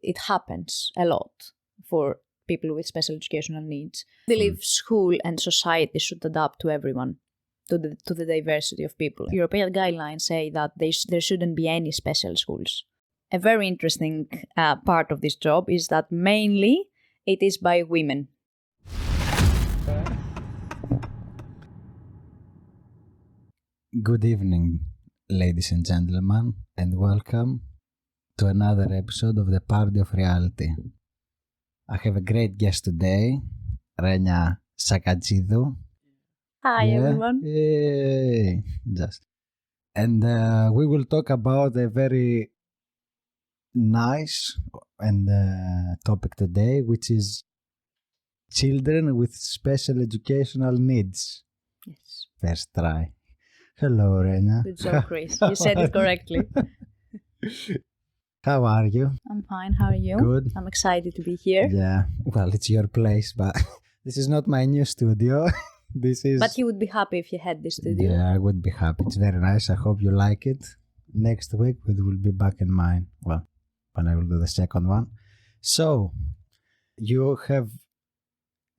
it happens a lot for people with special educational needs. I believe school and society should adapt to everyone, to the diversity of people. European guidelines say that there shouldn't be any special schools. A very interesting part of this job is that mainly it is by women. Good evening, ladies and gentlemen, and welcome to another episode of the Parody of Reality. I have a great guest today, Renia Sakatzidou. Hi, everyone. Yay! And we will talk about a very nice and topic today, which is children with special educational needs. Yes. First try. Hello, Renia. Good job, Chris. You said it correctly. How are you? I'm fine. How are you? Good. I'm excited to be here. Yeah. Well, it's your place, but this is not my new studio. This is. But you would be happy if you had this studio. Yeah, I would be happy. It's very nice. I hope you like it. Next week we will be back in mine. Well, when I will do the second one. So, you have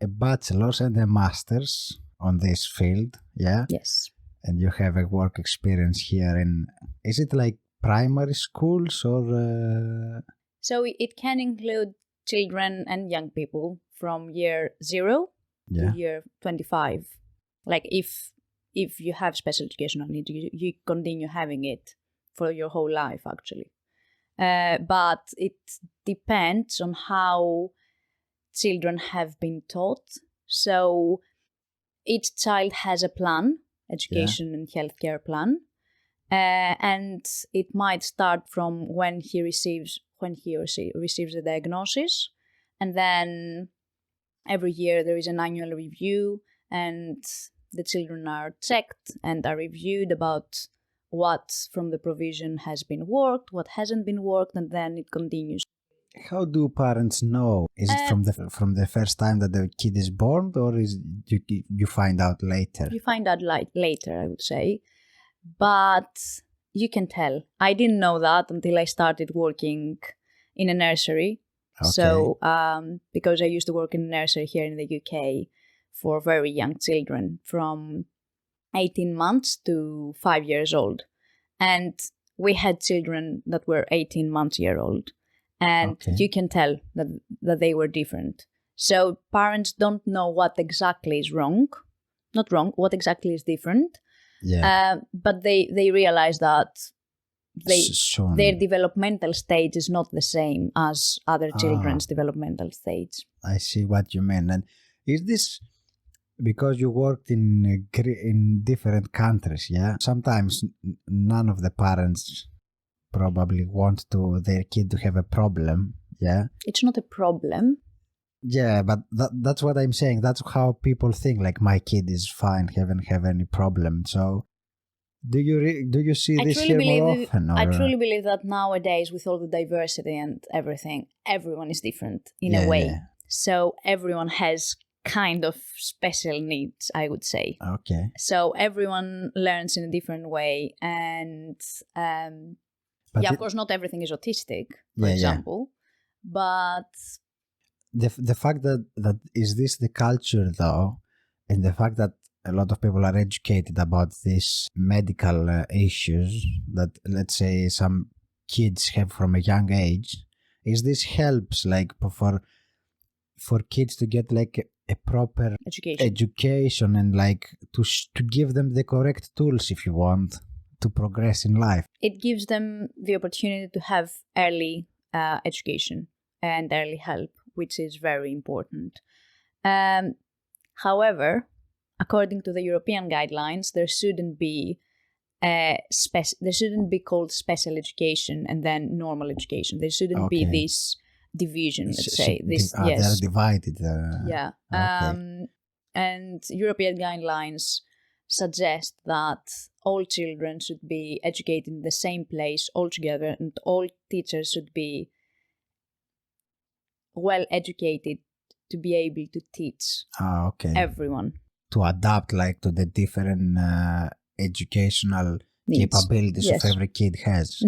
a bachelor's and a master's on this field, yeah? Yes. And you have a work experience here in, is it like primary schools or? So it can include children and young people from year 0 to year 25. Like if you have special educational needs, you continue having it for your whole life, actually. But it depends on how children have been taught. So each child has a plan. Education and healthcare plan, and it might start from when he or she receives a diagnosis, and then every year there is an annual review, and the children are checked and are reviewed about what from the provision has been worked, what hasn't been worked, and then it continues. How do parents know? Is it from the first time that the kid is born, or is you find out later? You find out later, I would say, but you can tell. I didn't know that until I started working in a nursery. Okay. So, because I used to work in a nursery here in the UK for very young children from 18 months to 5 years old, and we had children that were 18 months year old. And you can tell that they were different. So parents don't know what exactly is wrong. Not wrong, what exactly is different. Yeah. But they realize that their developmental stage is not the same as other children's developmental stage. I see what you mean. And is this because you worked in different countries, yeah? Sometimes none of the parents probably want their kid to have a problem, yeah? It's not a problem. Yeah, but that's what I'm saying. That's how people think, like, my kid is fine, haven't have any problem. So, do you see this here more often? Or? I truly believe that nowadays, with all the diversity and everything, everyone is different in a way. Yeah. So, everyone has kind of special needs, I would say. Okay. So, everyone learns in a different way, and of course, not everything is autistic, for example, but the fact that is this the culture though, and the fact that a lot of people are educated about these medical issues that, let's say, some kids have from a young age, is this helps like for kids to get like a proper education and like to give them the correct tools, if you want, to progress in life. It gives them the opportunity to have early education and early help, which is very important. However, according to the European guidelines, there shouldn't be called special education and then normal education. There shouldn't be this division, let's say. They're divided. Yeah. And European guidelines suggest that all children should be educated in the same place altogether, and all teachers should be well educated to be able to teach everyone. To adapt like to the different educational capabilities of every kid has.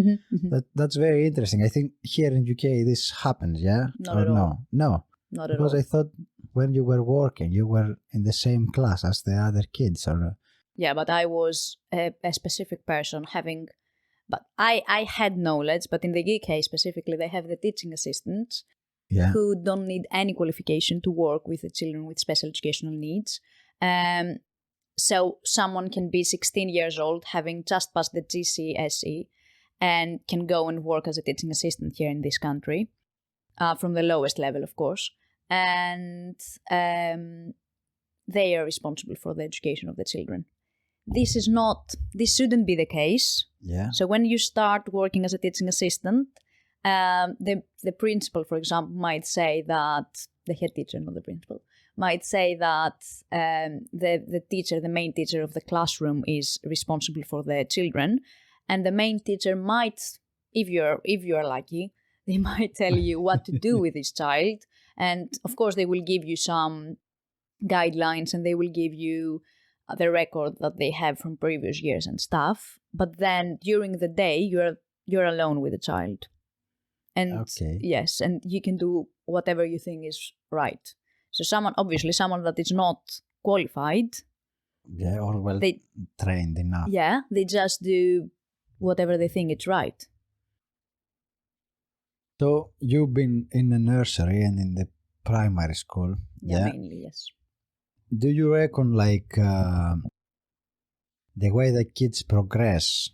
That's very interesting. I think here in UK this happens, yeah? Not at all. No. Not at because all. I thought when you were working, you were in the same class as the other kids, or... Yeah, but I was a specific person but I had knowledge, but in the UK specifically, they have the teaching assistants who don't need any qualification to work with the children with special educational needs. So someone can be 16 years old, having just passed the GCSE, and can go and work as a teaching assistant here in this country, from the lowest level, of course. And they are responsible for the education of the children. This shouldn't be the case. Yeah. So when you start working as a teaching assistant, the principal, for example, might say that, the head teacher, not the principal, might say that the main teacher of the classroom is responsible for the children, and the main teacher might, if you're lucky, they might tell you what to do with this child, and of course they will give you some guidelines, and they will give you the record that they have from previous years and stuff. But then during the day, you're alone with the child, and yes, and you can do whatever you think is right. So someone that is not qualified, or well trained enough, they just do whatever they think is right. So you've been in the nursery and in the primary school, mainly, yes. Do you reckon the way that kids progress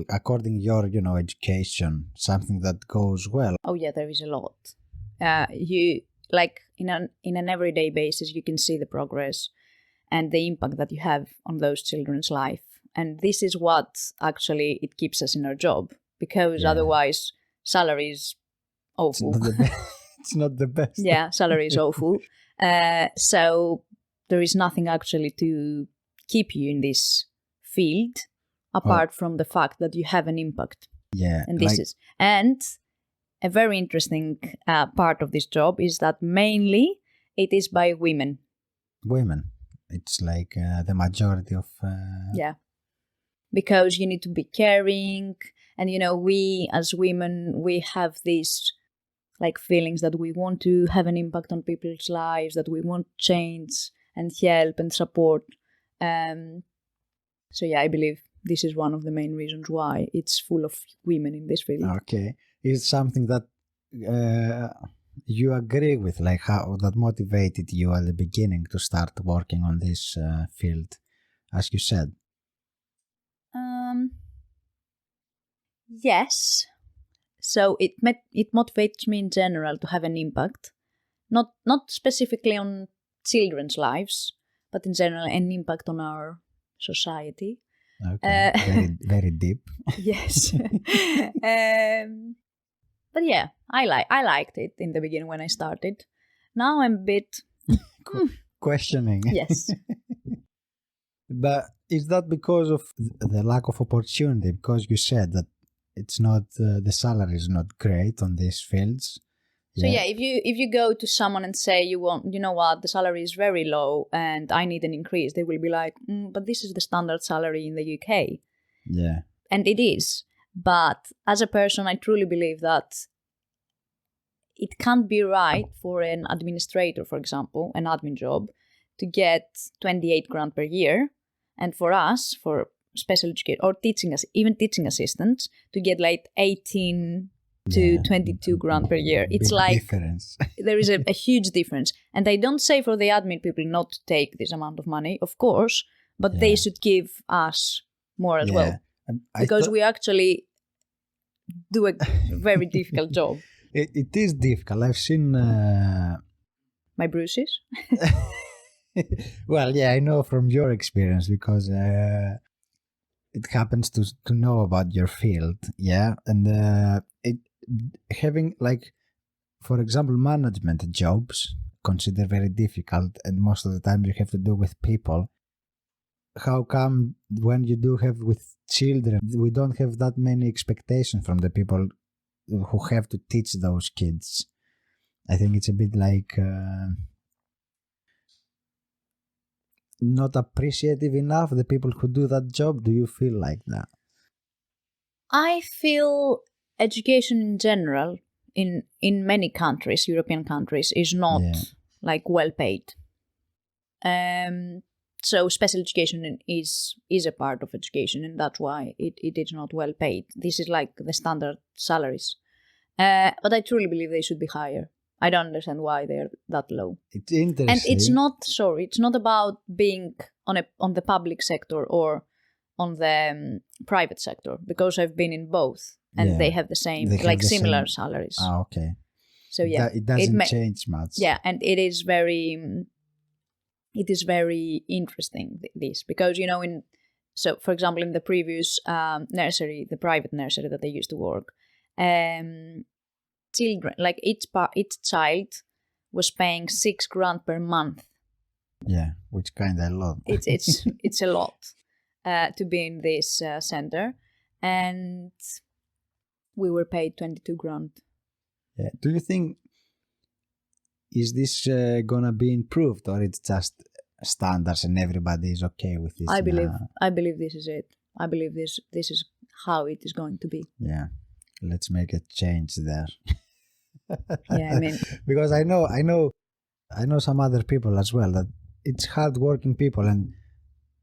according your education, something that goes well? Oh yeah, there is a lot. You in an everyday basis, you can see the progress and the impact that you have on those children's life, and this is what actually it keeps us in our job, because otherwise salary is awful. It's not the best. Yeah, salary is awful. So there is nothing actually to keep you in this field apart from the fact that you have an impact. Yeah. And a very interesting part of this job is that mainly it is by women. Women. It's the majority of... Yeah. Because you need to be caring, and we as women, we have these feelings that we want to have an impact on people's lives, that we want change and help and support. So yeah, I believe this is one of the main reasons why it's full of women in this field. Okay. Is something that you agree with, how that motivated you at the beginning to start working on this field, as you said? Yes. So it motivates me in general to have an impact, not specifically on children's lives, but in general an impact on our society. Okay, very, very deep. Yes. But yeah, I liked it in the beginning when I started. Now I'm a bit questioning. Yes. But is that because of the lack of opportunity? Because you said that it's not the salary is not great on these fields. So yeah, if you go to someone and say you know what, the salary is very low and I need an increase, they will be like, but this is the standard salary in the UK. Yeah. And it is. But as a person, I truly believe that it can't be right for an administrator, for example, an admin job, to get 28 grand per year. And for us, for special education or teaching assistants, to get 18 to 22 grand per year. It's difference. There is a huge difference. And I don't say for the admin people not to take this amount of money, of course, but they should give us more as well. Because we actually do a very difficult job. It is difficult. I've seen... My bruises? Well, yeah, I know from your experience because it happens to know about your field, yeah? And having, for example, management jobs considered very difficult, and most of the time you have to do with people. How come when you do have with children, we don't have that many expectations from the people who have to teach those kids? I think it's a bit not appreciative enough, the people who do that job. Do you feel like that? I feel education in general in many countries, European countries, is not like well paid. So special education is a part of education, and that's why it is not well paid. This is like the standard salaries. But I truly believe they should be higher. I don't understand why they're that low. It's interesting. And it's not about being on the public sector or on the private sector, because I've been in both, and they have the same, similar salaries. Okay. So yeah, it doesn't change much. Yeah, and it is very interesting, this, because so for example, in the previous nursery, the private nursery that I used to work, children, like each child was paying $6,000 per month. Yeah, which kind of a lot. It's a lot to be in this center, and we were paid $22,000. Yeah. Do you think is this gonna be improved, or it's just standards and everybody is okay with this? I believe this is it. I believe this is how it is going to be. Yeah, let's make a change there. Yeah, I mean, because I know some other people as well that it's hardworking people and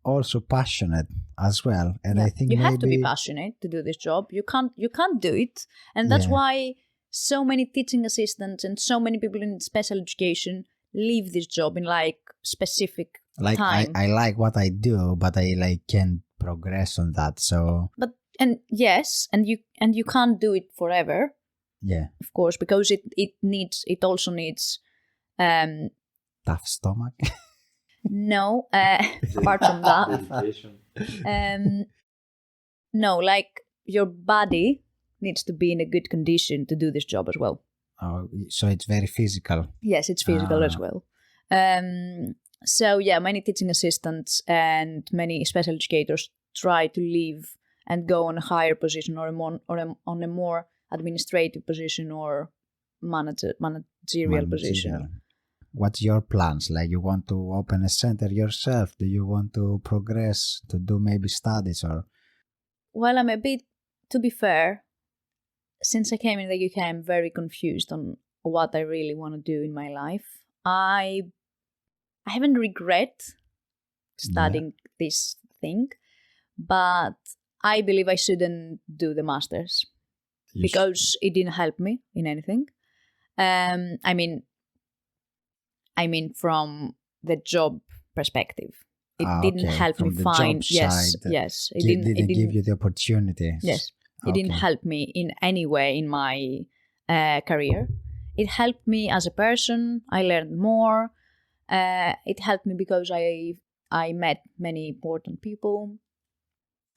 also passionate as well. And I think you have to be passionate to do this job. You can't do it, and that's why so many teaching assistants and so many people in special education leave this job in like specific time. I like what I do, but I can't progress on that. So you can't do it forever. Yeah, of course, because it also needs tough stomach. No, apart from that, no, like your body needs to be in a good condition to do this job as well. Oh, so it's very physical. Yes, it's physical as well. So yeah, many teaching assistants and many special educators try to leave and go on a higher position or on a more administrative position or managerial position. What's your plans? Like, you want to open a center yourself? Do you want to progress to do maybe studies or? Well, to be fair, since I came in the UK, I'm very confused on what I really want to do in my life. I haven't regret studying this thing, but I believe I shouldn't do the masters because it didn't help me in anything. I mean, from the job perspective, it didn't help me find. Yes. It didn't give you the opportunity. Yes, it didn't help me in any way in my career. It helped me as a person. I learned more. It helped me because I met many important people.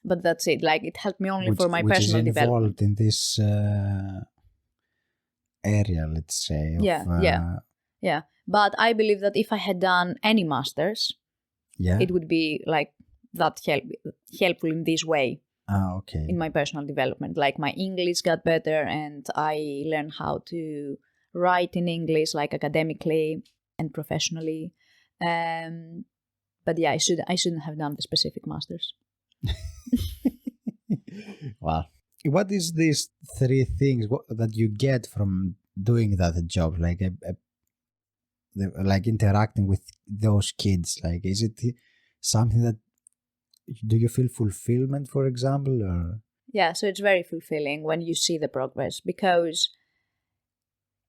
But that's it. Like, it helped me only for my personal development. Which is involved in this area, let's say. Yeah. But I believe that if I had done any masters, it would be like that helpful in this way. Okay. In my personal development, like my English got better, and I learned how to write in English, like academically and professionally. But yeah, I shouldn't have done the specific masters. Wow. What is these 3 things that you get from doing that job? Like interacting with those kids, like, is it something that, do you feel fulfillment, for example, or? Yeah, so it's very fulfilling when you see the progress, because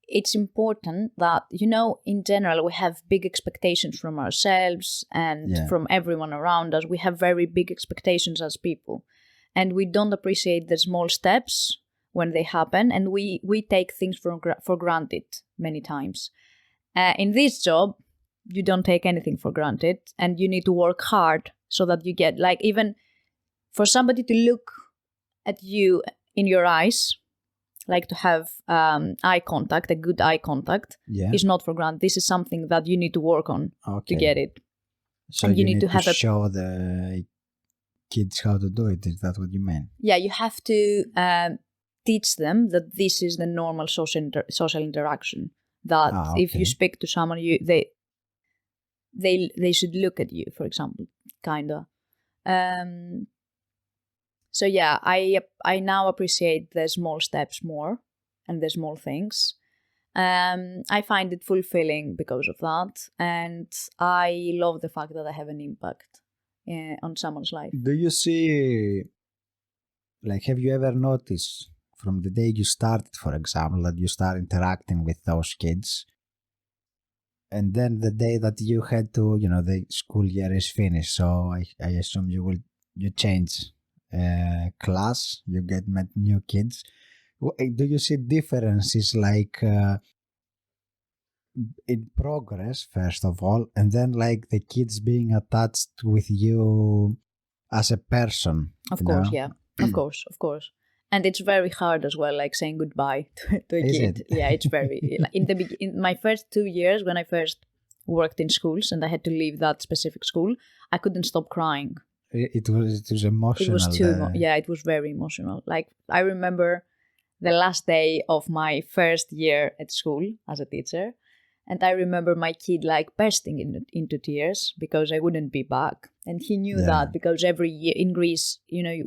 it's important that, in general, we have big expectations from ourselves and from everyone around us. We have very big expectations as people, and we don't appreciate the small steps when they happen, and we take things for granted many times. In this job, you don't take anything for granted, and you need to work hard so that you get, like, even for somebody to look at you in your eyes, like to have eye contact, a good eye contact, is not for granted. This is something that you need to work on to get it. So and you need to show the kids how to do it. Is that what you mean? Yeah, you have to teach them that this is the normal social interaction. That if you speak to someone, they should look at you, for example, kinda. So yeah, I now appreciate the small steps more and the small things. I find it fulfilling because of that, and I love the fact that I have an impact on someone's life. Do you see, like, have you ever noticed from the day you started, for example, that you start interacting with those kids, and then the day that you had to, the school year is finished, so I assume you change class, you met new kids. Do you see differences like in progress, first of all, and then like the kids being attached with you as a person? Of course, yeah. Of course. And it's very hard as well, like saying goodbye to a kid. Yeah, it's very... in my first 2 years, when I first worked in schools and I had to leave that specific school, I couldn't stop crying. It was emotional. It was it was very emotional. Like, I remember the last day of my first year at school as a teacher, and I remember my kid like bursting into tears because I wouldn't be back. And he knew that because every year in Greece,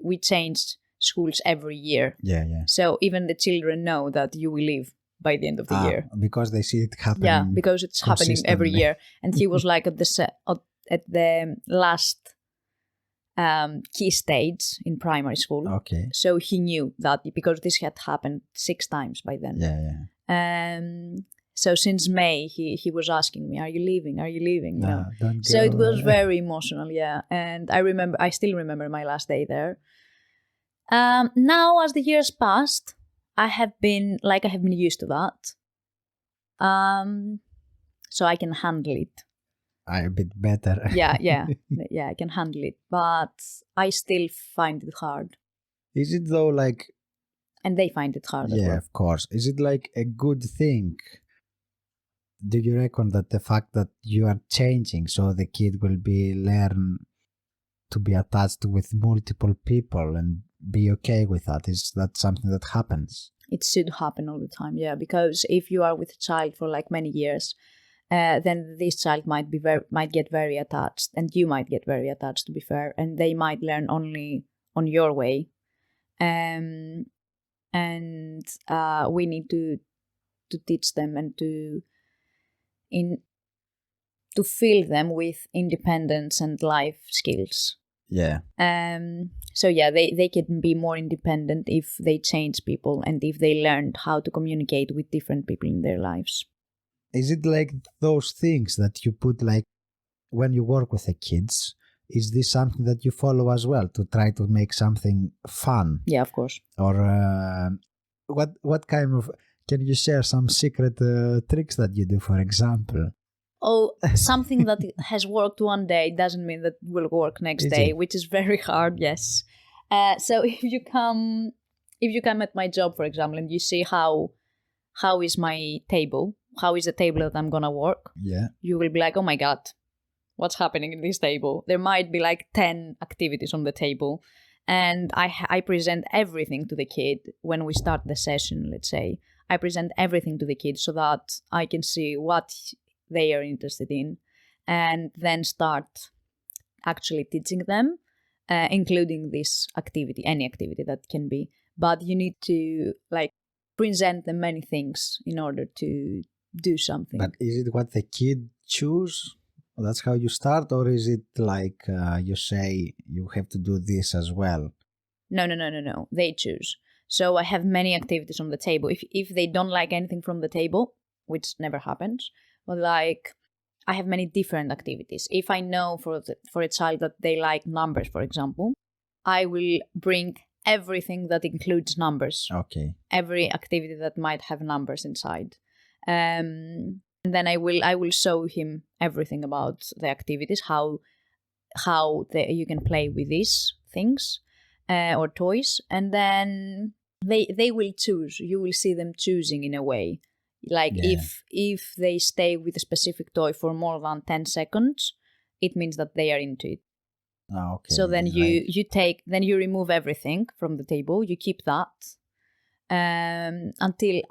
we changed schools every year. Yeah. So even the children know that you will leave by the end of the year. Because they see it happening. Yeah, because it's happening every year. And he was like at the last key stage in primary school. Okay. So he knew that because this had happened 6 times by then. Yeah. So since May, he was asking me, "Are you leaving? Are you leaving?" No, don't go. So it was very emotional, yeah. And I still remember my last day there. Now, as the years passed, I have been used to that. So I can handle it. A bit better. Yeah, I can handle it, but I still find it hard. Is it though like? And they find it hard as well. Yeah, of course. Is it like a good thing? Do you reckon that the fact that you are changing, so the kid will learn to be attached with multiple people and be okay with that? Is that something that happens? It should happen all the time, yeah. Because if you are with a child for like many years, then this child might get very attached, and you might get very attached, to be fair, and they might learn only on your way. And we need to teach them and to fill them with independence and life skills. Yeah. So yeah, they can be more independent if they change people and if they learned how to communicate with different people in their lives. Is it like those things that you put, like when you work with the kids? Is this something that you follow as well, to try to make something fun? Yeah, of course. Or what kind of... Can you share some secret tricks that you do, for example? Oh, something that has worked one day doesn't mean that will work next day, which is very hard, yes. So if you come at my job, for example, and you see how is my table, how is the table that I'm gonna work, you will be like, oh my God, what's happening in this table? There might be like 10 activities on the table, and I present everything to the kid when we start the session, let's say. I present everything to the kids so that I can see what they are interested in, and then start actually teaching them, including this activity, any activity that can be. But you need to like present them many things in order to do something. But is it what the kid choose? That's how you start, or is it like you say you have to do this as well? No. They choose. So I have many activities on the table. If they don't like anything from the table, which never happens, but like I have many different activities. If I know for a child that they like numbers, for example, I will bring everything that includes numbers. Okay. Every activity that might have numbers inside. And then I will show him everything about the activities, how you can play with these things or toys, and then they will choose. You will see them choosing in a way. Like if they stay with a specific toy for more than 10 seconds, it means that they are into it. Oh, okay. So then you remove everything from the table. You keep that until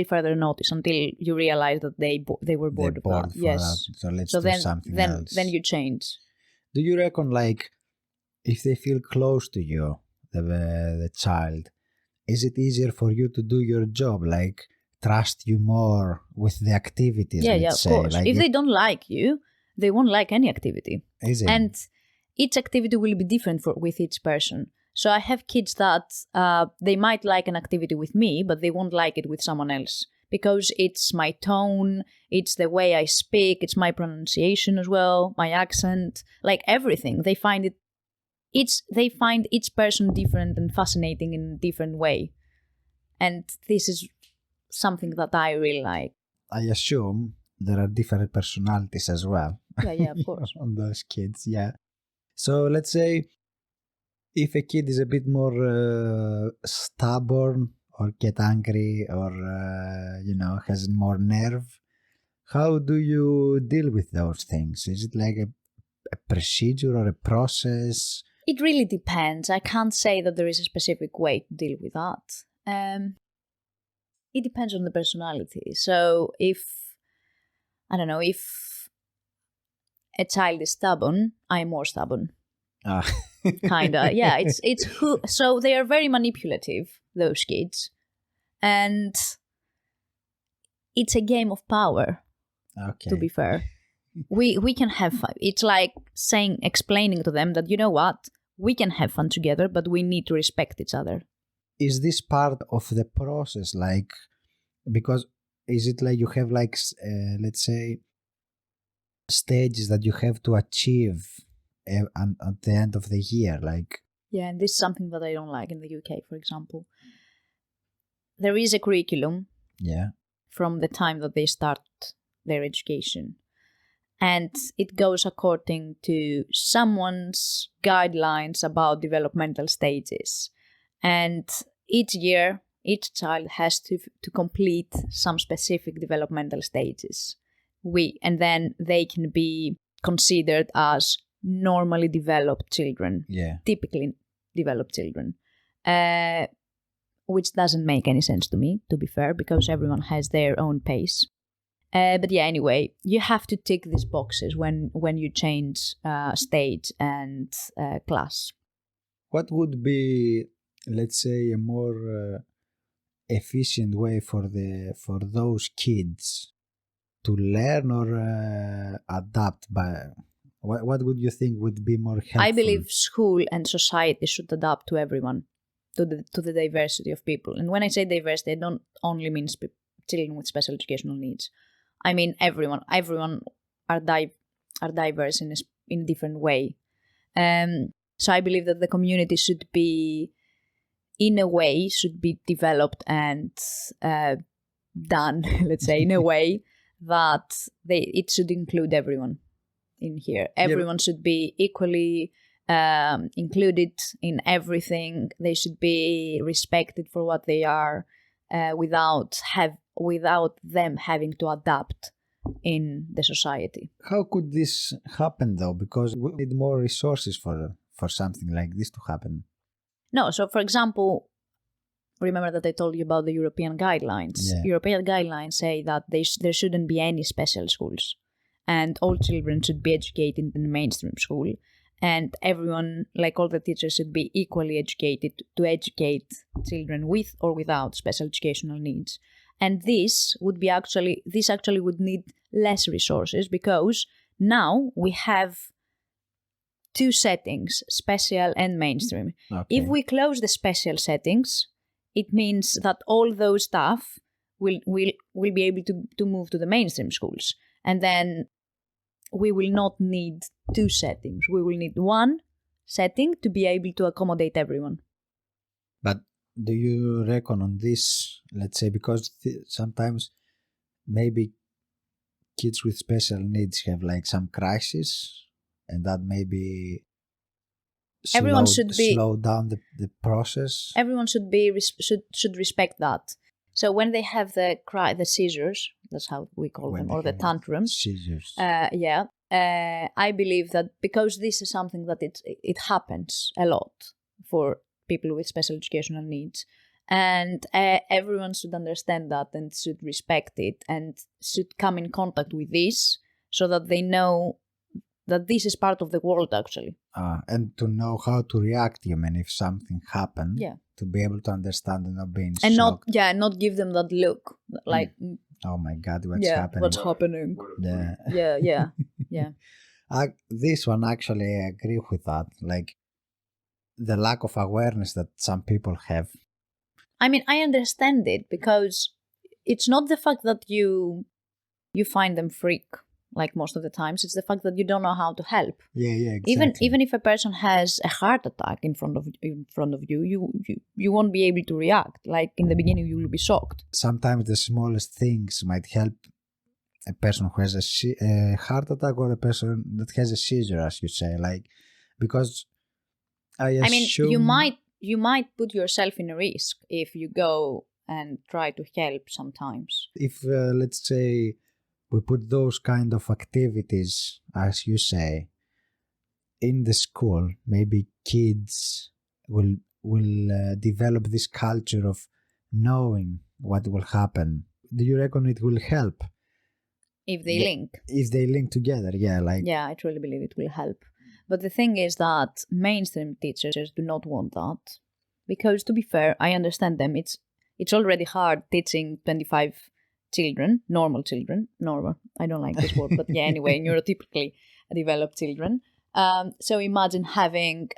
further notice, until you realize that they were bored of that. Yes. So let's do something else. Then you change. Do you reckon, like, if they feel close to you, the child, is it easier for you to do your job? Like, trust you more with the activities, let's say? Of course. Like if they don't like you, they won't like any activity. Is it? And each activity will be different with each person. So I have kids that they might like an activity with me, but they won't like it with someone else. Because it's my tone, it's the way I speak, it's my pronunciation as well, my accent, like everything. They find each person different and fascinating in a different way. And this is something that I really like. I assume there are different personalities as well. Yeah, of course. On those kids, yeah. So let's say if a kid is a bit more stubborn or get angry or, has more nerve, how do you deal with those things? Is it like a procedure or a process? It really depends. I can't say that there is a specific way to deal with that. It depends on the personality. So if a child is stubborn, I'm more stubborn. Kinda. Yeah, so they are very manipulative, those kids. And it's a game of power. Okay. To be fair. We can have fun. It's like explaining to them that, you know what, we can have fun together, but we need to respect each other. Is this part of the process? Like, because is it like you have like, let's say, stages that you have to achieve at the end of the year? Like, yeah, and this is something that I don't like in the UK, for example. There is a curriculum. Yeah. From the time that they start their education. And it goes according to someone's guidelines about developmental stages. And each year, each child has to complete some specific developmental stages. And then they can be considered as normally developed children. Yeah. Typically developed children. Which doesn't make any sense to me, to be fair, because everyone has their own pace. But yeah, anyway, you have to tick these boxes when you change stage and class. What would be, let's say, a more efficient way for those kids to learn or adapt? What would you think would be more helpful? I believe school and society should adapt to everyone, to the diversity of people. And when I say diversity, I don't only mean children with special educational needs. I mean everyone. Everyone are diverse in a different way. So I believe that the community should be developed and done, let's say, in a way that it should include everyone in here. Everyone should be equally included in everything. They should be respected for what they are, without them having to adapt in the society. How could this happen though? Because we need more resources for something like this to happen. No, so for example, remember that I told you about the European guidelines. Yeah. European guidelines say that there shouldn't be any special schools, and all children should be educated in the mainstream school, and everyone, like all the teachers, should be equally educated to educate children with or without special educational needs. And this actually would need less resources, because now we have two settings, special and mainstream. Okay. If we close the special settings, it means that all those staff will be able to move to the mainstream schools. And then we will not need two settings. We will need one setting to be able to accommodate everyone. But do you reckon on this, let's say, because sometimes maybe kids with special needs have like some crisis, and that maybe slow down the process? Everyone should respect that. So when they have the seizures, that's how we call them, or the tantrums. Seizures. I believe that because this is something that it happens a lot for people with special educational needs, and everyone should understand that and should respect it and should come in contact with this, so that they know that this is part of the world actually. And to know how to react, you mean, if something happened, to be able to understand and not being and shocked. not give them that look like, oh my God, what's happening? What's happening? Yeah. This one actually, I agree with that. Like the lack of awareness that some people have. I mean, I understand it because it's not the fact that you find them freak like most of the times. It's the fact that you don't know how to help. Yeah, exactly. Even if a person has a heart attack in front of you, you won't be able to react. Like in the beginning, you will be shocked. Sometimes the smallest things might help a person who has a heart attack or a person that has a seizure, as you say. Like, because I assume... you might put yourself in a risk if you go and try to help sometimes. If, let's say, we put those kind of activities, as you say, in the school, maybe kids will develop this culture of knowing what will happen. Do you reckon it will help? If they link. If they link together, yeah. Yeah, I truly believe it will help. But the thing is that mainstream teachers do not want that. Because to be fair, I understand them. It's already hard teaching 25 children, normal, I don't like this word, but yeah, anyway, neurotypically developed children. So imagine having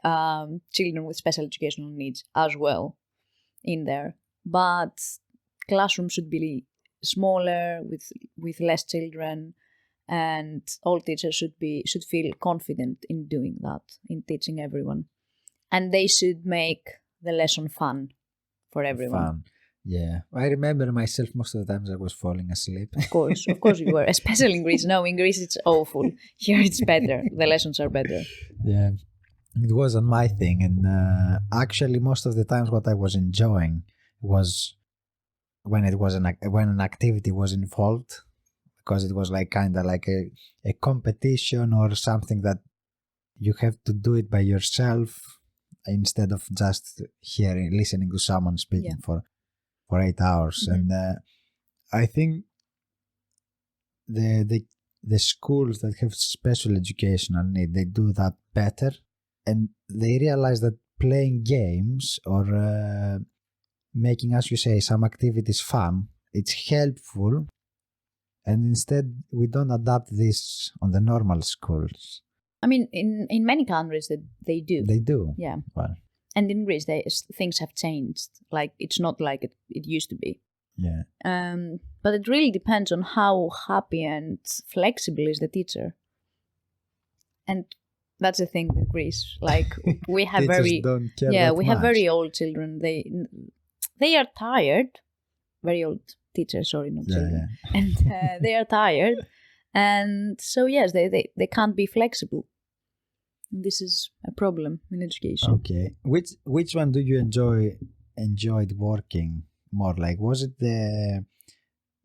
children with special educational needs as well in there. But classrooms should be smaller with less children, and all teachers should feel confident in doing that, in teaching everyone. And they should make the lesson fun for everyone. Fun. Yeah, I remember myself most of the times I was falling asleep. Of course you were, especially in Greece. No, in Greece it's awful. Here it's better. The lessons are better. Yeah, it wasn't my thing, and actually most of the times what I was enjoying was when an activity was involved, because it was like kind of like a competition or something that you have to do it by yourself instead of just listening to someone speaking for 8 hours. Mm-hmm. And I think the schools that have special educational need, they do that better, and they realize that playing games or making, as you say, some activities fun, it's helpful, and instead we don't adapt this on the normal schools. I mean, in many countries they do. They do? Yeah. Well. And in Greece, things have changed. Like, it's not like it used to be. Yeah. But it really depends on how happy and flexible is the teacher. And that's the thing with Greece. Like, we have we have very old children. They are tired. Very old teachers, sorry, not children. Yeah. And they are tired. And so, yes, they can't be flexible. This is a problem in education. Okay. Which one do you enjoyed working more? Like, was it the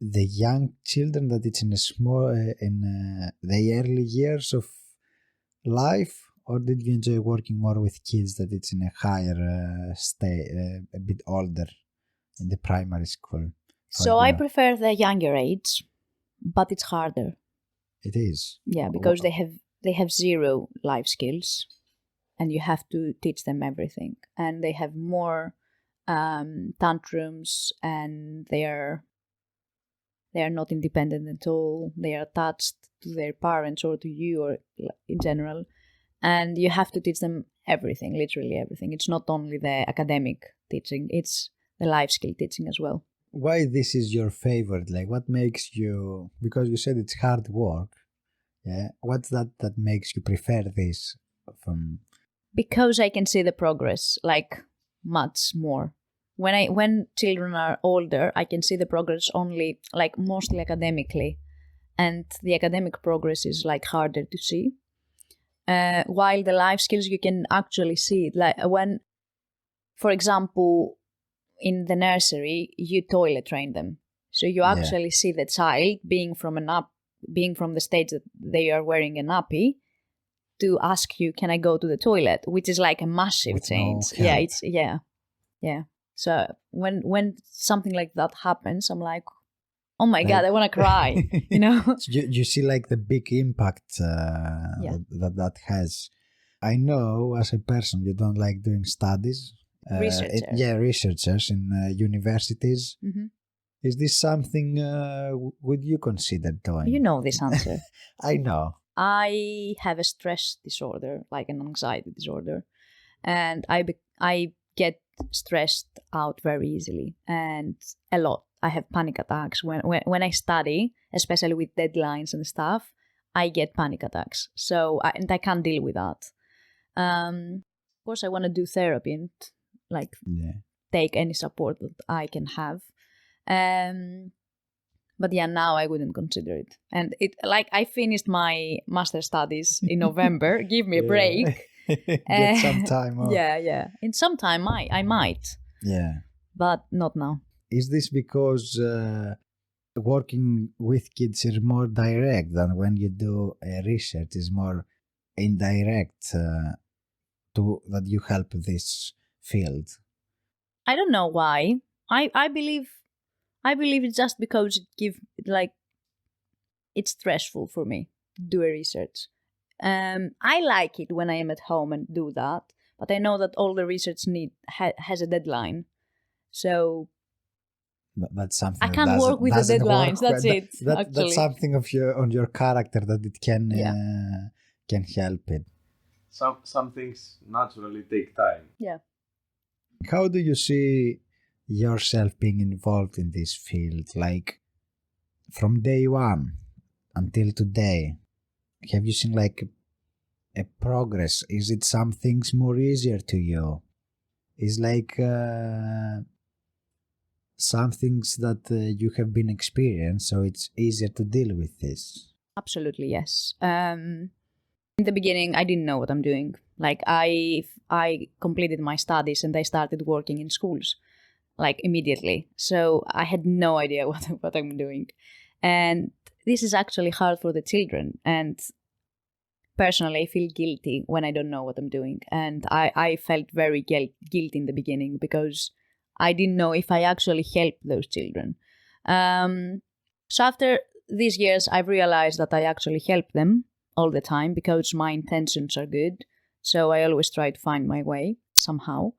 young children that it's in the early years of life, or did you enjoy working more with kids that it's in a higher a bit older, in the primary school? So I prefer the younger age, but it's harder. It is. Yeah, because they have zero life skills, and you have to teach them everything. And they have more tantrums, and they are not independent at all. They are attached to their parents or to you, or in general. And you have to teach them everything, literally everything. It's not only the academic teaching, it's the life skill teaching as well. Why this is your favorite? Like, what makes you, because you said it's hard work, yeah? What's that makes you prefer this from? Because I can see the progress, like, much more. When children are older, I can see the progress only, like, mostly academically. And the academic progress is, like, harder to see. While the life skills, you can actually see it. Like, when, for example, in the nursery, you toilet train them. So you actually see the child being from the stage that they are wearing a nappy to ask you, can I go to the toilet? Which is like a massive change. Yeah. So when something like that happens, I'm like, oh my God, I want to cry, you know? You see like the big impact that has. I know as a person you don't like doing studies. Researchers in universities. Mm-hmm. Is this something would you consider doing? You know this answer. I know. I have a stress disorder, like an anxiety disorder, and I get stressed out very easily and a lot. I have panic attacks when I study, especially with deadlines and stuff. I get panic attacks, and I can't deal with that. Of course, I want to do therapy and take any support that I can have. But yeah, now I wouldn't consider it. And I finished my master studies in November. Give me a break. Get some time off. Yeah. In some time, I might. Yeah. But not now. Is this because working with kids is more direct than when you do research is more indirect that you help this field? I don't know why. I believe it's just because it's stressful for me to do a research. I like it when I am at home and do that, but I know that all the research has a deadline, so that's something I can't work with the deadlines. That's it. That's something on your character that it can help it. Some things naturally take time. Yeah. How do you see yourself being involved in this field? Like from day one until today, have you seen like a progress? Is it some things more easier to you? Is like some things that you have been experienced, so it's easier to deal with this? Absolutely, yes. In the beginning, I didn't know what I'm doing. Like I completed my studies and I started working in schools, like immediately. So I had no idea what I'm doing. And this is actually hard for the children. And personally, I feel guilty when I don't know what I'm doing. And I felt very guilty in the beginning because I didn't know if I actually helped those children. So after these years, I've realized that I actually help them all the time because my intentions are good. So I always try to find my way somehow.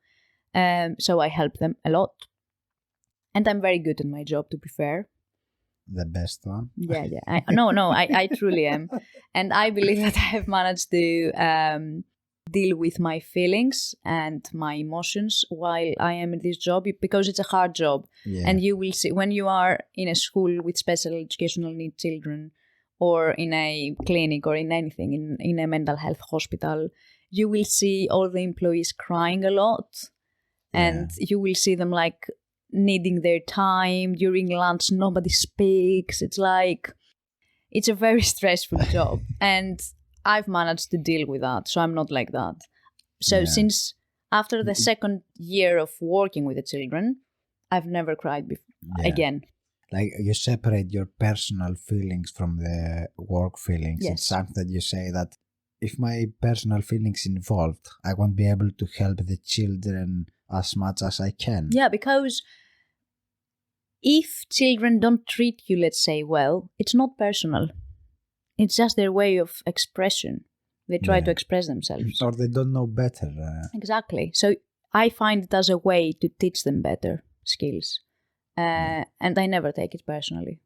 So I help them a lot. And I'm very good at my job, to be fair. The best one? Yeah. I truly am. And I believe that I have managed to deal with my feelings and my emotions while I am in this job, because it's a hard job. Yeah. And you will see when you are in a school with special educational needs children, or in a clinic, or in anything, in a mental health hospital, you will see all the employees crying a lot. Yeah. And you will see them like needing their time. During lunch, nobody speaks. It's a very stressful job. And I've managed to deal with that, so I'm not like that. So since after the second year of working with the children, I've never cried again. Like you separate your personal feelings from the work feelings. Yes. It's something that you say that if my personal feelings involved, I won't be able to help the children as much as I can. Yeah, because if children don't treat you, let's say, well, it's not personal. It's just their way of expression. They try to express themselves. Or they don't know better. Exactly. So I find it as a way to teach them better skills. And I never take it personally.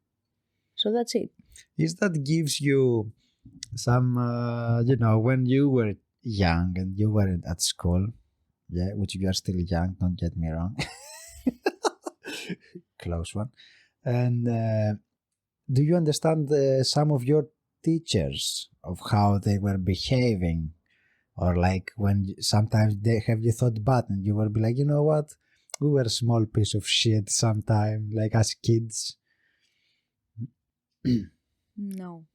So that's it. Is that gives you some, when you were young and you weren't at school, which you are still young, don't get me wrong. Close one. And do you understand some of your teachers of how they were behaving? Or like when sometimes have you thought bad and you will be like, you know what? We were a small piece of shit sometime, like as kids. No.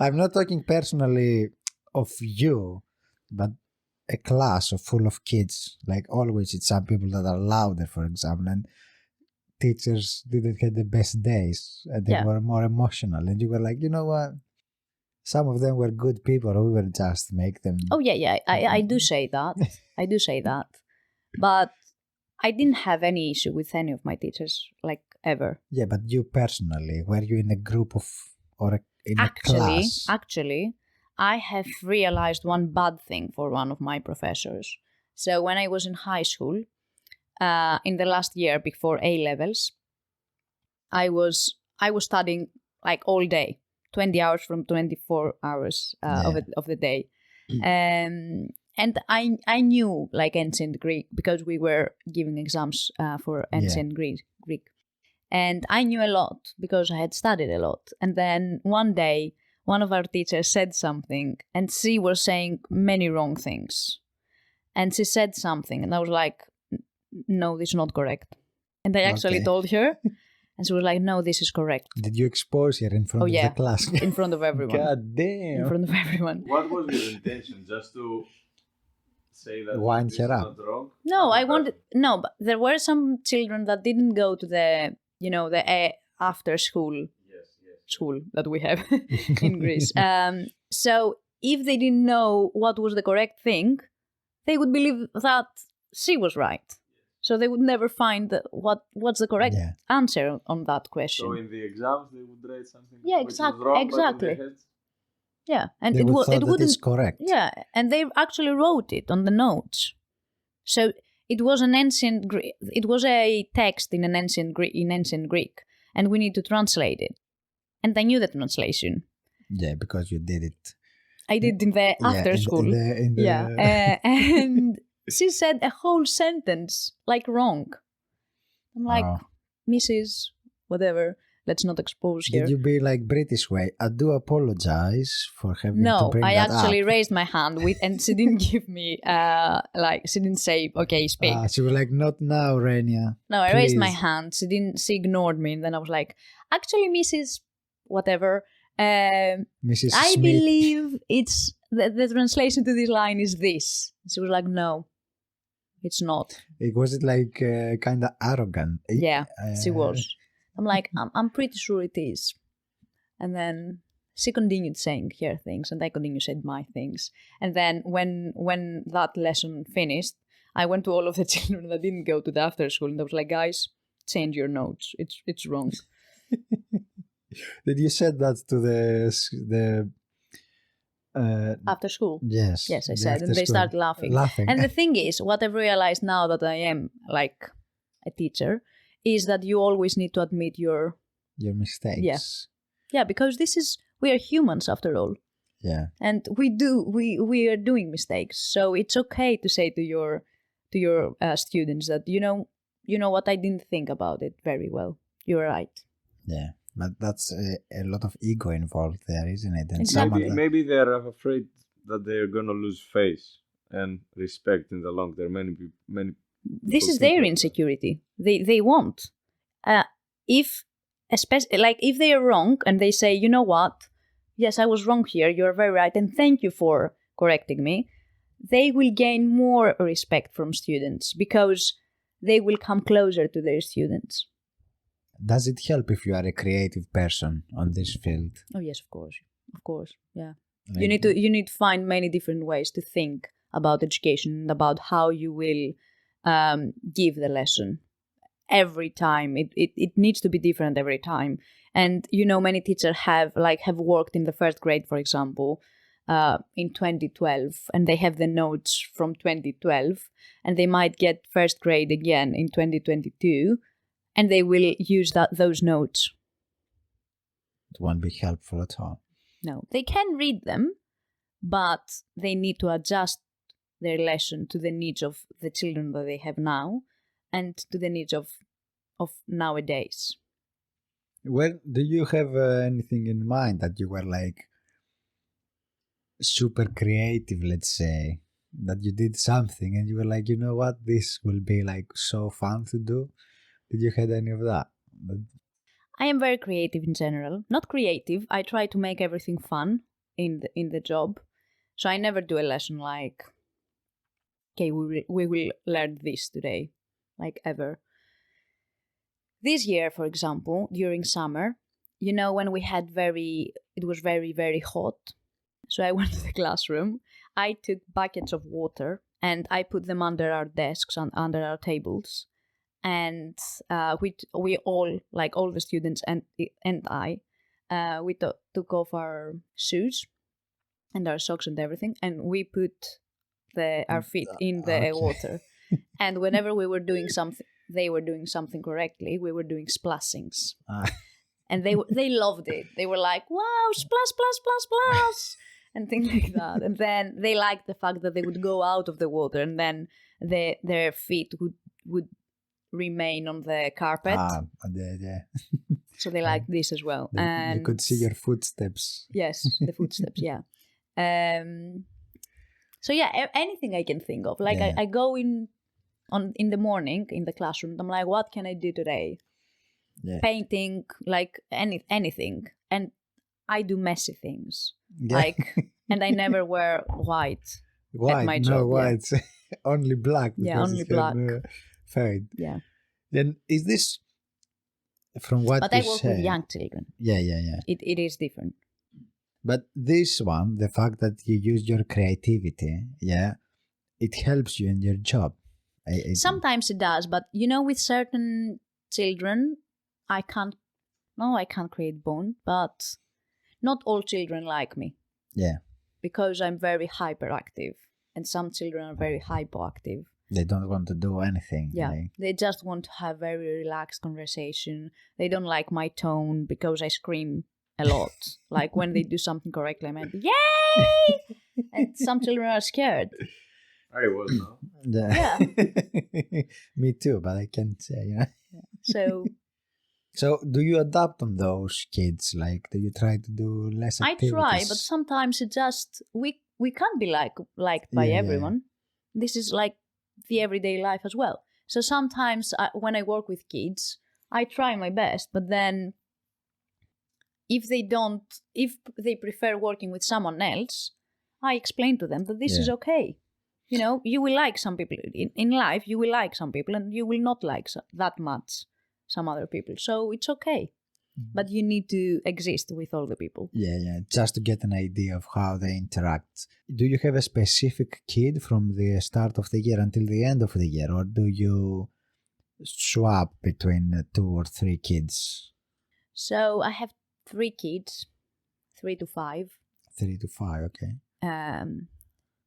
I'm not talking personally of you, but a class full of kids. Like always, it's some people that are louder, for example, and teachers didn't have the best days and they were more emotional. And you were like, you know what? Some of them were good people. We will just make them. Oh, yeah. I do say that. But I didn't have any issue with any of my teachers, like ever. Yeah, but you personally, were you in a group of or in a class? Actually, I have realized one bad thing for one of my professors. So when I was in high school, in the last year before A levels, I was studying like all day, 20 hours from 24 hours of the day. And I knew like ancient Greek because we were giving exams for ancient Greek. And I knew a lot because I had studied a lot. And then one day, one of our teachers said something and she was saying many wrong things. And she said something and I was like, no, this is not correct. And I actually told her. And she was like, no, this is correct. Did you expose her in front of the class? In front of everyone. God damn. In front of everyone. What was your intention? Just to say that wind this her is up? Not wrong? No, but there were some children that didn't go to the, the after school school that we have in Greece. So if they didn't know what was the correct thing, they would believe that she was right. So they would never find what's the correct answer on that question. So in the exams they would write something which was wrong, exactly. But in their heads? Yeah, and they wouldn't. It's correct. Yeah, and they actually wrote it on the notes. So it was an ancient Greek. It was a text in ancient Greek, and we need to translate it. And I knew the translation. Yeah, because you did it. I did in the after school. And she said a whole sentence like wrong. I'm like, Mrs. Whatever. Let's not expose here. Did you be like British way? I do apologize for having to bring that up. No, I actually raised my hand and she didn't give me, she didn't say, okay, speak. She was like, not now, Renia. No, I raised my hand. She ignored me. And then I was like, actually, Mrs. Whatever. Mrs. I Smith. believe it's, the translation to this line is this. She was like, no, it's not. Was it like kind of arrogant? Yeah, she was. I'm like, I'm pretty sure it is. And then she continued saying her things and I continued saying my things. And then when that lesson finished, I went to all of the children that didn't go to the after school and I was like, guys, change your notes. It's wrong. Did you said that to the after school? Yes. Yes, I said. And they started laughing. And the thing is, what I've realized now that I am like a teacher is that you always need to admit your mistakes. Yeah, because we are humans after all. Yeah. And we are doing mistakes. So it's okay to say to your students that you know what, I didn't think about it very well. You're right. Yeah. But that's a lot of ego involved there, isn't it? And exactly. Maybe they're afraid that they're gonna lose face and respect in the long term. Many this is their insecurity. They want. If they are wrong and they say, you know what, yes, I was wrong here, you're very right, and thank you for correcting me, they will gain more respect from students because they will come closer to their students. Does it help if you are a creative person on this field? Oh yes, of course, yeah. You need to find many different ways to think about education and about how you will give the lesson every time. It needs to be different every time. And many teachers have worked in the first grade, for example, in 2012, and they have the notes from 2012, and they might get first grade again in 2022, and they will use those notes. It won't be helpful at all. No, they can read them, but they need to adjust their lesson to the needs of the children that they have now and to the needs of nowadays. Well, do you have anything in mind that you were like super creative, let's say, that you did something and you were like, you know what, this will be like so fun to do? Did you have any of that? I am very creative in general. Not creative, I try to make everything fun in the job. So I never do a lesson like, okay, we will learn this today, like ever. This year, for example, during summer, when we had it was very, very hot. So I went to the classroom, I took buckets of water and I put them under our desks and under our tables. and we all, like all the students and I, we took off our shoes and our socks and everything, and we put our feet in the water. And whenever we were doing something, they were doing something correctly, we were doing splashings. And they loved it. They were like, wow, splash, splash, splash, splash, and things like that. And then they liked the fact that they would go out of the water and then their feet would remain on the carpet. Yeah. So they liked this as well. You could see your footsteps. Yes, the footsteps, yeah. So yeah, anything I can think of. Like I go in the morning in the classroom, I'm like, what can I do today? Yeah. Painting, like anything. And I do messy things. Yeah. Like, and I never wear white at my job. No white, only black. Yeah, only black. Fade. Yeah. Then is this from what but you I work say? With young children. Yeah. It is different. But this one, the fact that you use your creativity, it helps you in your job. Sometimes it does, but with certain children, I can't create bond, but not all children like me. Yeah. Because I'm very hyperactive, and some children are very hypoactive. They don't want to do anything. Yeah, they just want to have very relaxed conversation. They don't like my tone because I scream a lot. Like when they do something correctly, I might be, yay! And some children are scared. I was now. Yeah. Me too, but I can't say, Yeah. So do you adapt on those kids? Like, do you try to do less activities? I try, but sometimes it just, we can't be liked by everyone. Yeah. This is like the everyday life as well. So sometimes when I work with kids, I try my best, but then if they prefer working with someone else, I explain to them that this is okay. You will like some people in life, you will like some people, and you will not like that much some other people. So it's okay. Mm-hmm. But you need to exist with all the people. Yeah. Just to get an idea of how they interact. Do you have a specific kid from the start of the year until the end of the year? Or do you swap between 2 or 3 kids? So I have 3 kids, 3 to 5. 3 to 5, okay.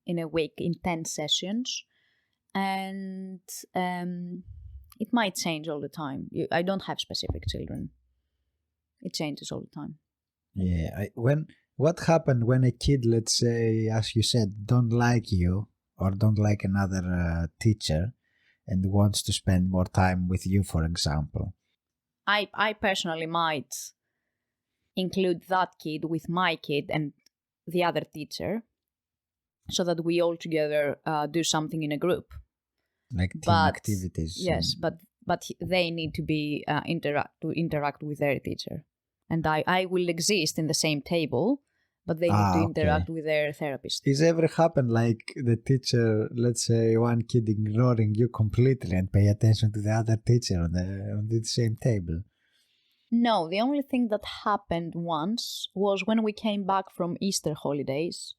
In a week, in 10 sessions. And it might change all the time. I don't have specific children. It changes all the time. Yeah. What happened when a kid, let's say, as you said, don't like you or don't like another teacher and wants to spend more time with you, for example? I personally might include that kid with my kid and the other teacher so that we all together do something in a group. Like team activities. Yes, but they need to be interact with their teacher. And I will exist in the same table, but they need to interact with their therapist. Is ever happened like the teacher, let's say one kid ignoring you completely and pay attention to the other teacher on the same table? No, the only thing that happened once was when we came back from Easter holidays.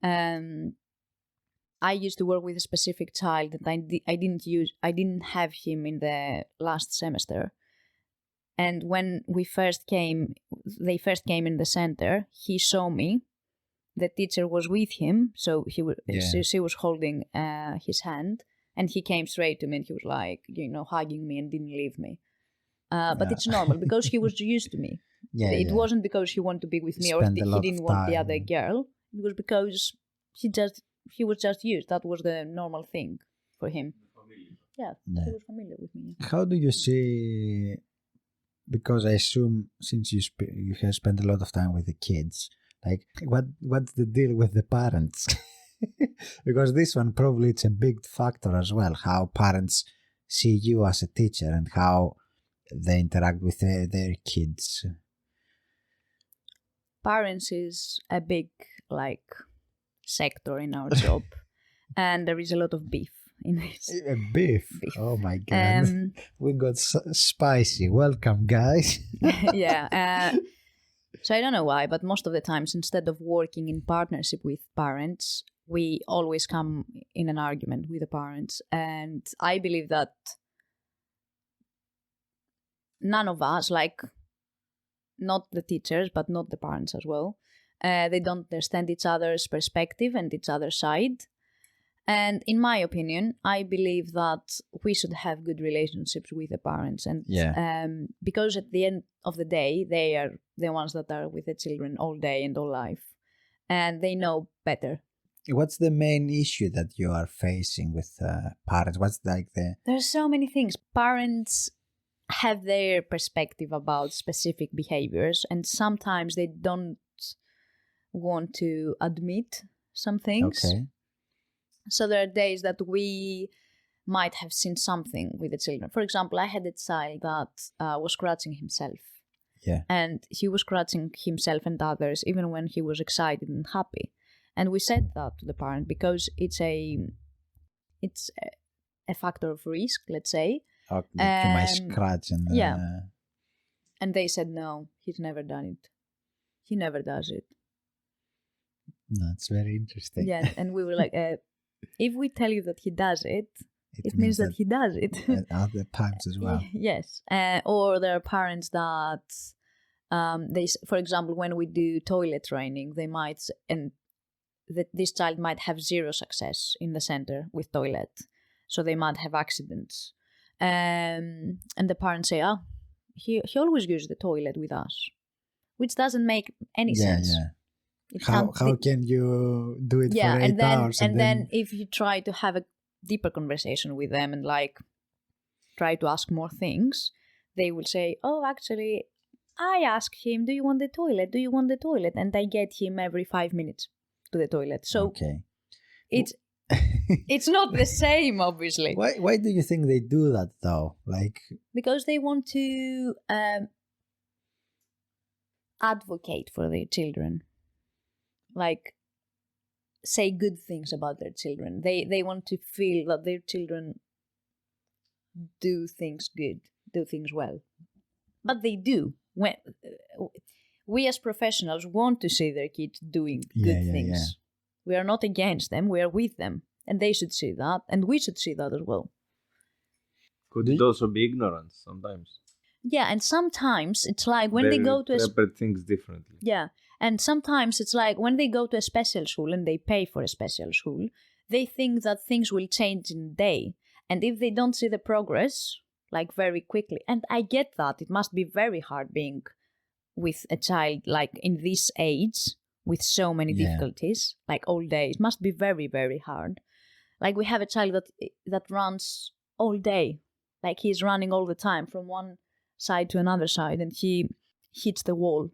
I used to work with a specific child that I didn't have him in the last semester. And when they first came in the center, he saw me. The teacher was with him, so she was holding his hand, and he came straight to me and he was like, hugging me and didn't leave me. But it's normal because he was used to me. It wasn't because he wanted to be with me or he didn't want the other girl. It was because he was just used. That was the normal thing for him. Yeah, he was familiar with me. How do you see, because I assume since you have spent a lot of time with the kids, like what's the deal with the parents? Because this one probably it's a big factor as well, how parents see you as a teacher and how they interact with their kids. Parents is a big sector in our job, and there is a lot of beef in this. Beef. Oh my god, we got spicy. Welcome, guys. Yeah. So I don't know why, but most of the times, instead of working in partnership with parents, we always come in an argument with the parents, and I believe that none of us, like not the teachers, but not the parents as well, they don't understand each other's perspective and each other's side. And in my opinion, I believe that we should have good relationships with the parents. And because at the end of the day, they are the ones that are with the children all day and all life. And they know better. What's the main issue that you are facing with parents? What's like the... There's so many things. Parents have their perspective about specific behaviors, and sometimes they don't want to admit some things. Okay. So there are days that we might have seen something with the children. For example, I had a child that was scratching himself. Yeah. And he was scratching himself and others even when he was excited and happy. And we said that to the parent because it's a factor of risk, let's say. Okay, you might scratch and... Yeah. And they said, no, he's never done it. He never does it. That's very interesting. Yeah, and we were like, if we tell you that he does it, it means that he does it. At other times as well. Yes. Or there are parents that, for example, when we do toilet training, they might, and that this child might have zero success in the center with toilet. So they might have accidents. And the parents say, he always uses the toilet with us, which doesn't make any sense. Yeah. How can you do it for 8 hours? And then if you try to have a deeper conversation with them and like try to ask more things, they will say, oh, actually, I ask him, do you want the toilet? Do you want the toilet? And I get him every 5 minutes to the toilet. So it's not the same, obviously. Why do you think they do that though? Like, because they want to advocate for their children. Like, say good things about their children. They want to feel that their children do things good, do things well. But they do. When we as professionals want to see their kids doing good things. Yeah. We are not against them, we are with them. And they should see that, and we should see that as well. Could it also be ignorance sometimes? Yeah, and sometimes it's like when they go to interpret things differently. Yeah, and sometimes it's like when they go to a special school and they pay for a special school, they think that things will change in a day. And if they don't see the progress, like very quickly, and I get that, it must be very hard being with a child like in this age with so many difficulties, like all day. It must be very, very hard. Like we have a child that runs all day, like he's running all the time from one side to another side, and he hits the wall.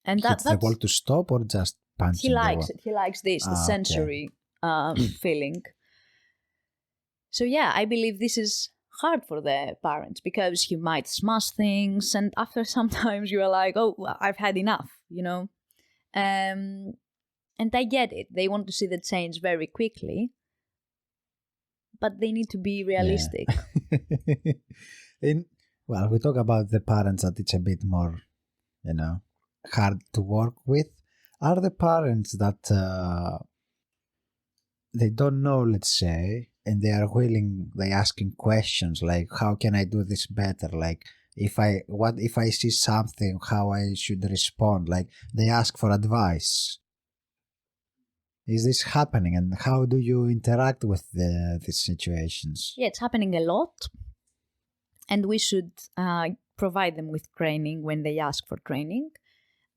And hits the wall to stop or just punching the wall? He likes this, the sensory feeling. So yeah, I believe this is hard for the parents because he might smash things, and after sometimes you are like, oh, I've had enough, you know. And I get it. They want to see the change very quickly, but they need to be realistic. Well, we talk about the parents that it's a bit more, hard to work with. Are the parents that they don't know, let's say, and they are willing, they asking questions like, how can I do this better? Like, what if I see something, how I should respond? Like, they ask for advice. Is this happening, and how do you interact with these situations? Yeah, it's happening a lot. And we should provide them with training when they ask for training.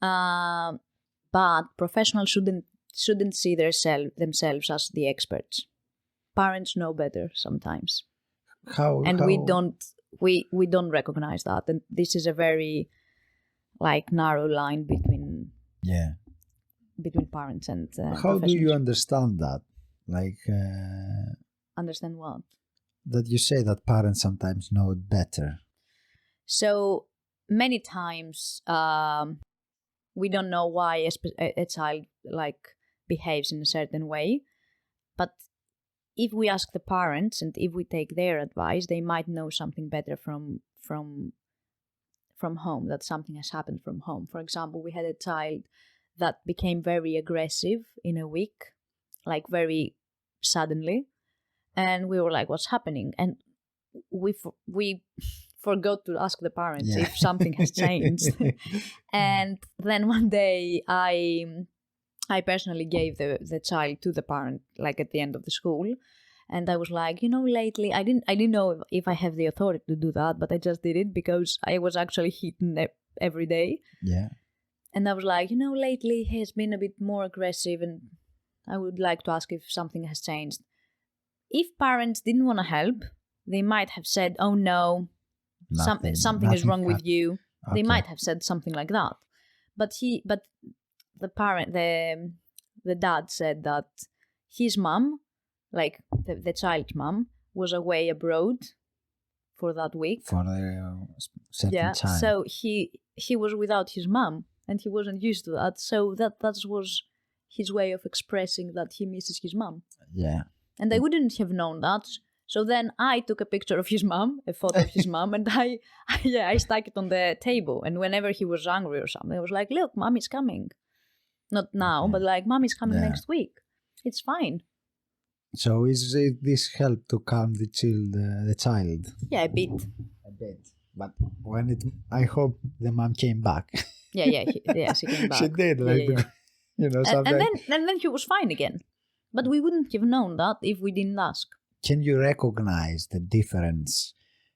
But professionals shouldn't see themselves as the experts. Parents know better sometimes. We don't recognize that. And this is a very narrow line between parents and how do you understand that? Understand what? That you say that parents sometimes know it better. So many times we don't know why a child behaves in a certain way, but if we ask the parents and if we take their advice, they might know something better from home, that something has happened from home. For example, we had a child that became very aggressive in a week, very suddenly. And we were like, what's happening? And we forgot to ask the parents if something has changed. And then one day I personally gave the child to the parent, like at the end of the school. And I was like, lately, I didn't know if I have the authority to do that, but I just did it because I was actually hitting every day. Yeah. And I was like, lately he has been a bit more aggressive and I would like to ask if something has changed. If parents didn't want to help, they might have said, oh no, something is wrong with you. Okay. They might have said something like that. But the parent, the dad said that his mom, like the child's mom, was away abroad for that week. For a certain time. So he was without his mom and he wasn't used to that. So that was his way of expressing that he misses his mom. Yeah. And I wouldn't have known that. So then I took a picture of his mom, a photo of his mom, and I stuck it on the table. And whenever he was angry or something, I was like, look, mom is coming. Not now, but like, mom is coming next week. It's fine. So is this help to calm the child? Yeah, a bit. But I hope the mom came back. Yeah, she came back. She did, something. And then she was fine again. But we wouldn't have known that if we didn't ask. Can you recognize the difference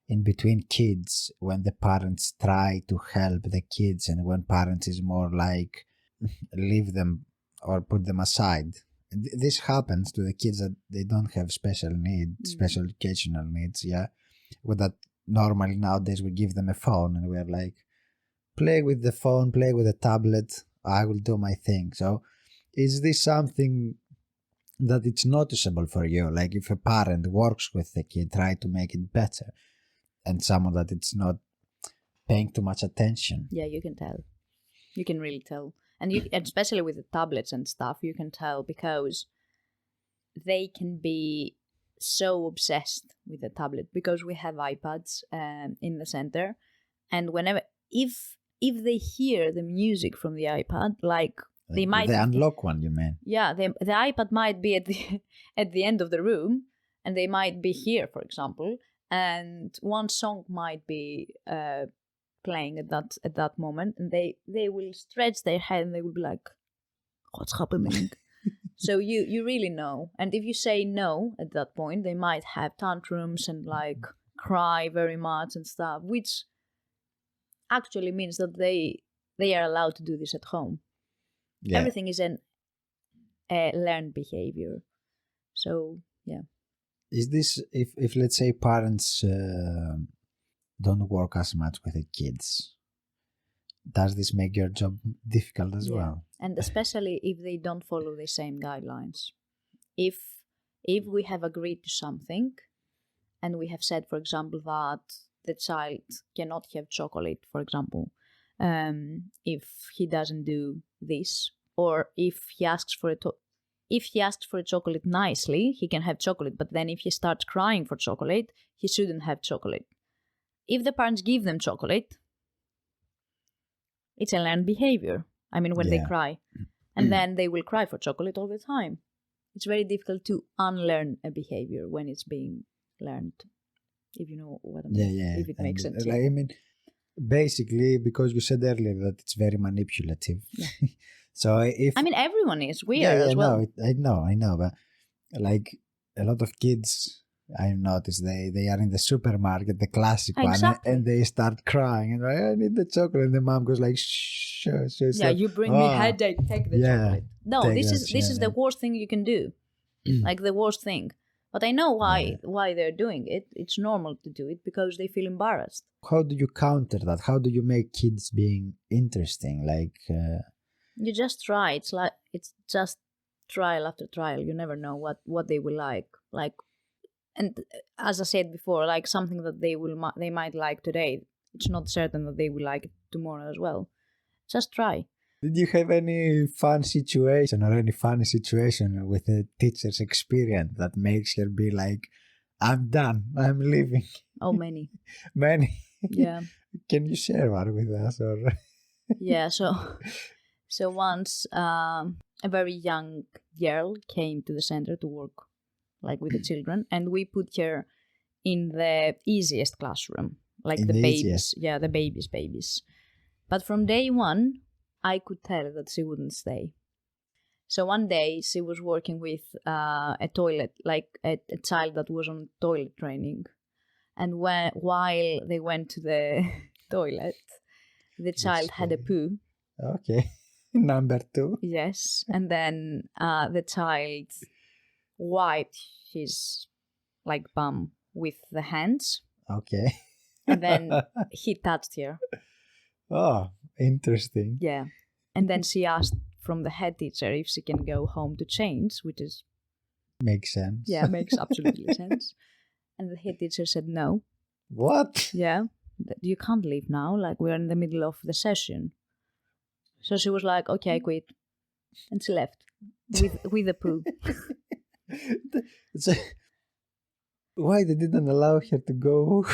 in between kids when the parents try to help the kids and when parents is more like leave them or put them aside? This happens to the kids that they don't have special needs, special educational needs, with that normally nowadays we give them a phone and we're like, play with the phone, play with the tablet, I will do my thing. So is this something that it's noticeable for you? Like if a parent works with the kid, try to make it better, and someone that it's not paying too much attention. Yeah, you can tell. You can really tell. And especially with the tablets and stuff, you can tell because they can be so obsessed with the tablet because we have iPads in the center. And if they hear the music from the iPad, like they might... The unlock one, you mean? Yeah, the iPad might be at the end of the room and they might be here, for example, and one song might be... playing at that moment, and they will stretch their head and they will be like, what's happening? So you really know. And if you say no at that point, they might have tantrums and like cry very much and stuff, which actually means that they are allowed to do this at home. Everything is a learned behavior. So is this if let's say parents don't work as much with the kids, does this make your job difficult as well? And especially if they don't follow the same guidelines. If we have agreed to something and we have said, for example, that the child cannot have chocolate, for example, if he doesn't do this, or if he asks for a chocolate nicely, he can have chocolate, but then if he starts crying for chocolate, he shouldn't have chocolate. If the parents give them chocolate, it's a learned behavior. I mean, when they cry. And then they will cry for chocolate all the time. It's very difficult to unlearn a behavior when it's being learned, if you know what I mean. If it makes sense. I mean, basically, because you said earlier that it's very manipulative. Yeah. So everyone is. We are as well. I know. But like a lot of kids... I noticed they are in the supermarket, the classic one, and they start crying and like, I need the chocolate, and the mom goes like, shh. You bring me headache, take the chocolate. No, this is the worst thing you can do, like the worst thing. But I know why they're doing it. It's normal to do it because they feel embarrassed. How do you counter that? How do you make kids being interesting? Like you just try. It's just trial after trial. You never know what they will like. And as I said before, like something that they might like today, it's not certain that they will like it tomorrow as well. Just try. Did you have any fun situation or any funny situation with a teacher's experience that makes her be like, I'm done, I'm leaving? Oh, many. Many? Yeah. Can you share one with us? Or? Yeah, so once a very young girl came to the center to work like with the children, and we put her in the easiest classroom, like In the the babies. Yeah, the babies. But from day one, I could tell that she wouldn't stay. So one day she was working with a toilet, like a child that was on toilet training. And while they went to the toilet, the child had a poo. Okay. Number 2. Yes. And then the child wiped his like bum with the hands. Okay. And then he touched her. Oh, interesting. Yeah. And then she asked from the head teacher if she can go home to change, which is... Makes sense. Yeah, makes absolutely sense. And the head teacher said no. What? Yeah. You can't leave now. Like, we're in the middle of the session. So she was like, okay, I quit. And she left with the poo. So, why they didn't allow her to go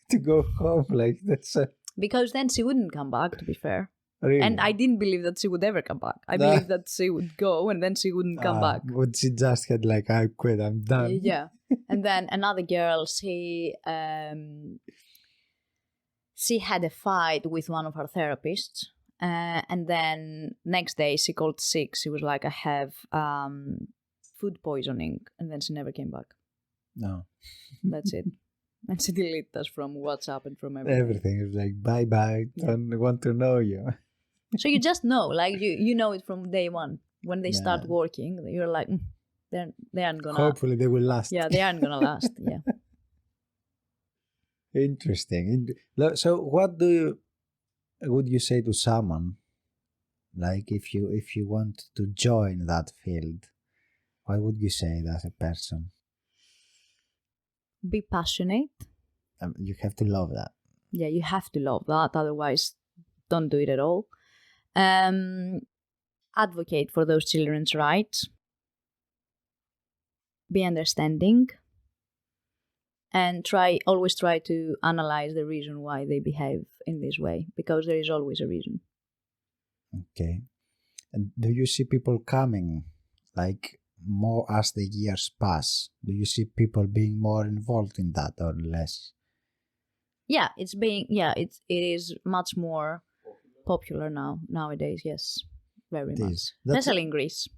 to go home like that? Because then she wouldn't come back, to be fair. Really? And I didn't believe that she would ever come back. I believed that she would go and then she wouldn't come back. But she just had like, I quit, I'm done. Yeah. And then another girl, she had a fight with one of her therapists. And then next day she called sick. She was like, I have food poisoning. And then she never came back. No. That's it. And she deleted us from WhatsApp and from everything. Everything is like, bye-bye, don't want to know you. So you just know, like you know it from day one. When they start working, you're like, they aren't gonna... Hopefully they will last. Yeah, they aren't gonna last, yeah. Interesting. So what would you say to someone, like if you want to join that field, what would you say as a person? Be passionate. You have to love that. Yeah, you have to love that. Otherwise, don't do it at all. Advocate for those children's rights. Be understanding. And always try to analyze the reason why they behave in this way. Because there is always a reason. Okay. And do you see people coming, like, more as the years pass? Do you see people being more involved in that or less? Yeah, it is much more popular nowadays. Yes, very much. Especially in Greece.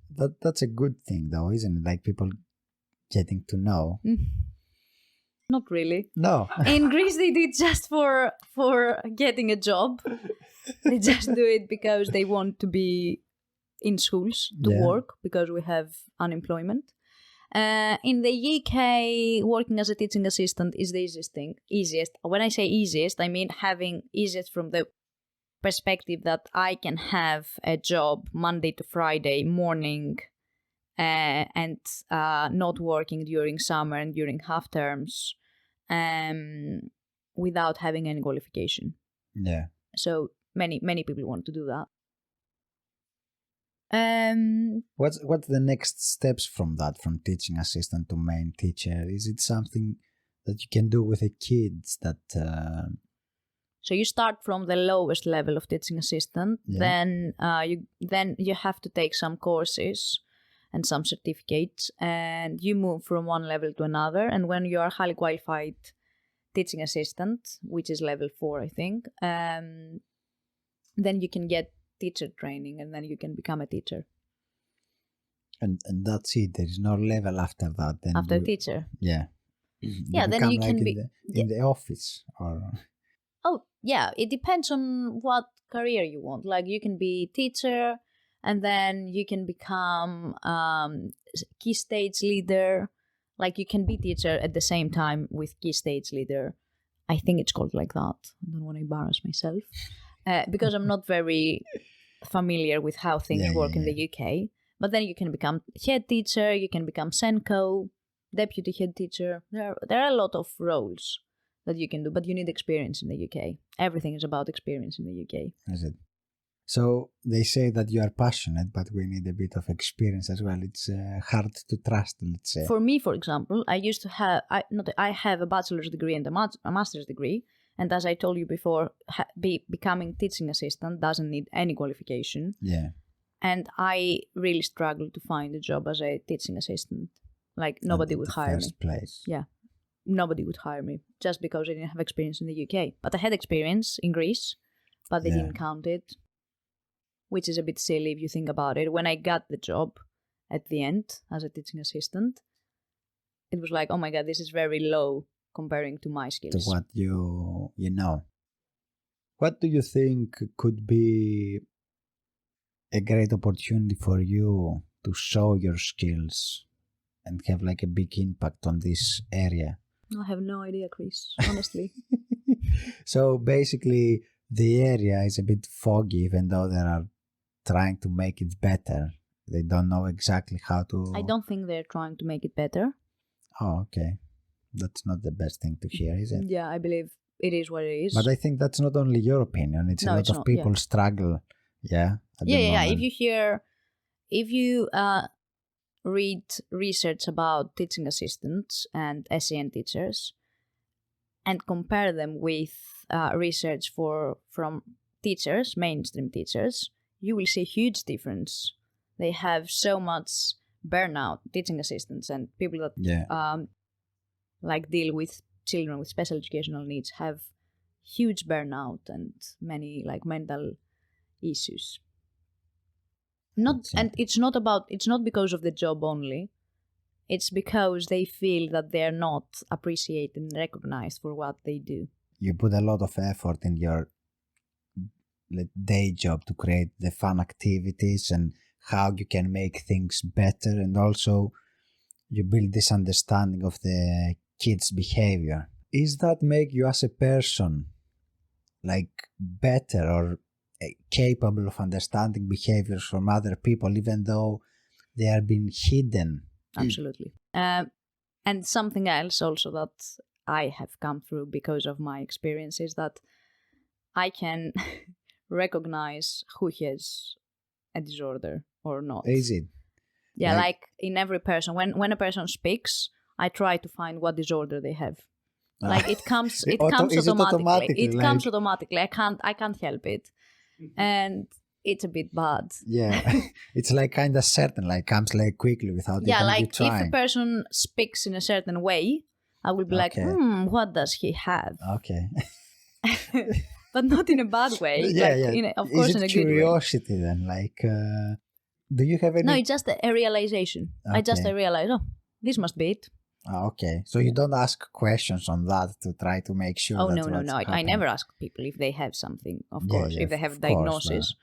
That's a good thing, though, isn't it? Like people getting to know. Not really. No. In Greece, they do it just for getting a job. They just do it because they want to be in schools to work, because we have unemployment. In the UK, working as a teaching assistant is the easiest thing. Easiest. When I say easiest, I mean having easiest from the perspective that I can have a job Monday to Friday morning and not working during summer and during half terms without having any qualification. Yeah. So many people want to do that. What's the next steps from that, from teaching assistant to main teacher? Is it something that you can do with the kids that... So you start from the lowest level of teaching assistant, then you have to take some courses and some certificates, and you move from one level to another. And when you are highly qualified teaching assistant, which is level 4, I think, then you can get teacher training, and then you can become a teacher. And that's it. There is no level after that. Then after teacher. Yeah. Yeah, then you can be in the office or. Oh yeah, it depends on what career you want. Like you can be teacher, and then you can become key stage leader. Like you can be teacher at the same time with key stage leader. I think it's called like that. I don't want to embarrass myself. Because I'm not very familiar with how things work in the UK. But then you can become head teacher, you can become Senko, deputy head teacher. There are a lot of roles that you can do, but you need experience in the UK. Everything is about experience in the UK. Is it? So they say that you are passionate, but we need a bit of experience as well. It's hard to trust, let's say. For me, for example, I used to have, I have a bachelor's degree and a master's degree. And as I told you before, becoming teaching assistant doesn't need any qualification. Yeah. And I really struggled to find a job as a teaching assistant. Like nobody would hire me. First place. Yeah. nobody would hire me just because I didn't have experience in the UK. But I had experience in Greece, but they didn't count it, which is a bit silly if you think about it. When I got the job at the end as a teaching assistant, it was like, oh my God, this is very low comparing to my skills. To what you know. What do you think could be a great opportunity for you to show your skills and have like a big impact on this area? I have no idea, Chris, honestly. So basically, the area is a bit foggy, even though they are trying to make it better. They don't know exactly how to... I don't think they're trying to make it better. Oh, okay. That's not the best thing to hear, is it? Yeah, I believe it is what it is. But I think that's not only your opinion. It's a lot of people struggle. Yeah. Yeah. If you read research about teaching assistants and SEN teachers and compare them with research from teachers, mainstream teachers, you will see a huge difference. They have so much burnout, teaching assistants and people that like deal with children with special educational needs have huge burnout and many like mental issues. It's not because of the job only. It's because they feel that they're not appreciated and recognized for what they do. You put a lot of effort in your day job to create the fun activities and how you can make things better, and also you build this understanding of the kids' behavior. Is that make you as a person like better or capable of understanding behaviors from other people, even though they are being hidden? Absolutely. And something else also that I have come through because of my experience is that I can recognize who has a disorder or not. Is it? Yeah, like in every person. When a person speaks, I try to find what disorder they have. Like it comes automatically. It comes automatically. I can't help it. And it's a bit bad. Yeah. It's like kind of certain, like comes like quickly without even like you trying. If a person speaks in a certain way, I will be like, what does he have? Okay. But not in a bad way. Of course, in a good way. Is it curiosity then? Like, do you have any... No, it's just a realization. Okay. I realize, this must be it. Okay. So you don't ask questions on that to try to make sure No. I never ask people if they have something, of course. If they have a diagnosis.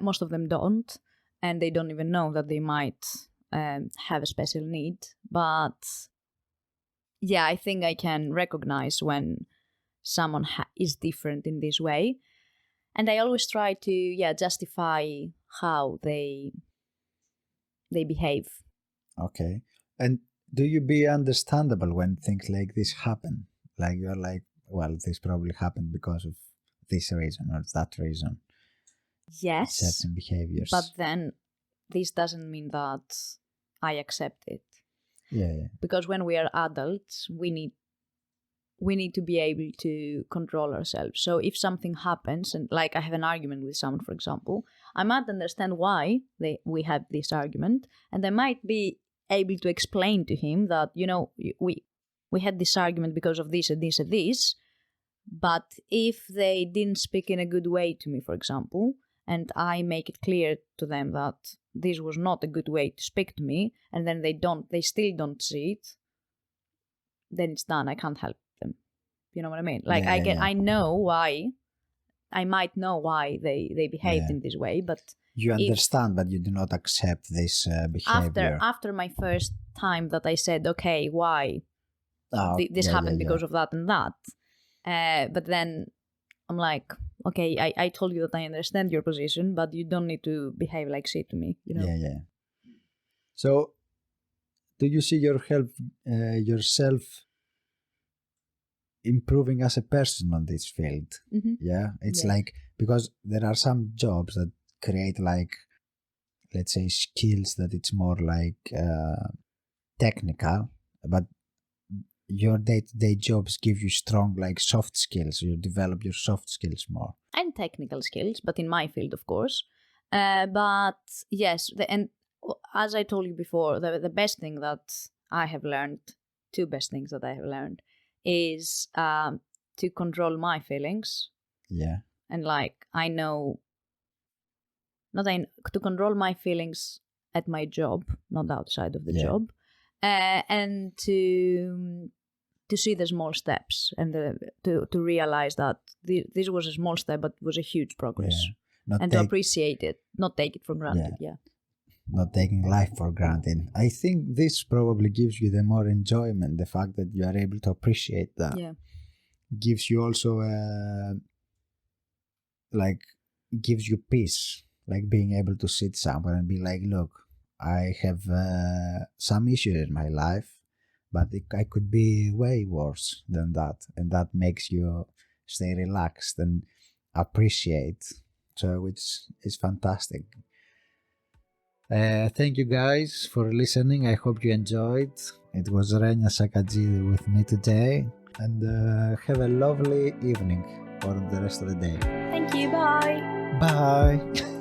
Most of them don't. And they don't even know that they might have a special need. But yeah, I think I can recognize when someone is different in this way. And I always try to justify how they behave. Okay. And do you be understandable when things like this happen? Like you're like, well, this probably happened because of this reason or that reason. Yes. Certain behaviors. But then this doesn't mean that I accept it. Yeah. Because when we are adults, we need to be able to control ourselves. So if something happens, and like I have an argument with someone, for example, I might understand why we have this argument, and I might be able to explain to him that, we had this argument because of this and this and this, but if they didn't speak in a good way to me, for example, and I make it clear to them that this was not a good way to speak to me, and then they still don't see it, then it's done. I can't help them. You know what I mean? Like I know why. I might know why they behaved in this way, but you understand, but you do not accept this behavior. After my first time that I said, okay, why this happened because of that and that, but then I'm like, okay, I told you that I understand your position, but you don't need to behave like shit to me. Yeah. So, do you see yourself improving as a person on this field? Mm-hmm. Yeah, it's like, because there are some jobs that create like, let's say, skills that it's more like technical, but your day-to-day jobs give you strong like soft skills. You develop your soft skills more. And technical skills, but in my field, of course. But yes, and as I told you before, the best thing that I have learned two best things that I have learned is to control my feelings. Yeah. And like, I know, to control my feelings at my job, not outside of the job, and to see the small steps and to realize that this was a small step, but was a huge progress. And to appreciate it, not take it for granted. Not taking life for granted. I think this probably gives you the more enjoyment, the fact that you are able to appreciate that. Yeah. Gives you also gives you peace, like being able to sit somewhere and be like, look, I have some issues in my life, but I could be way worse than that, and that makes you stay relaxed and appreciate. So it's fantastic. Thank you guys for listening. I hope you enjoyed. It was Renia Sakatzidou with me today, and have a lovely evening or the rest of the day. Thank you. Bye. Bye.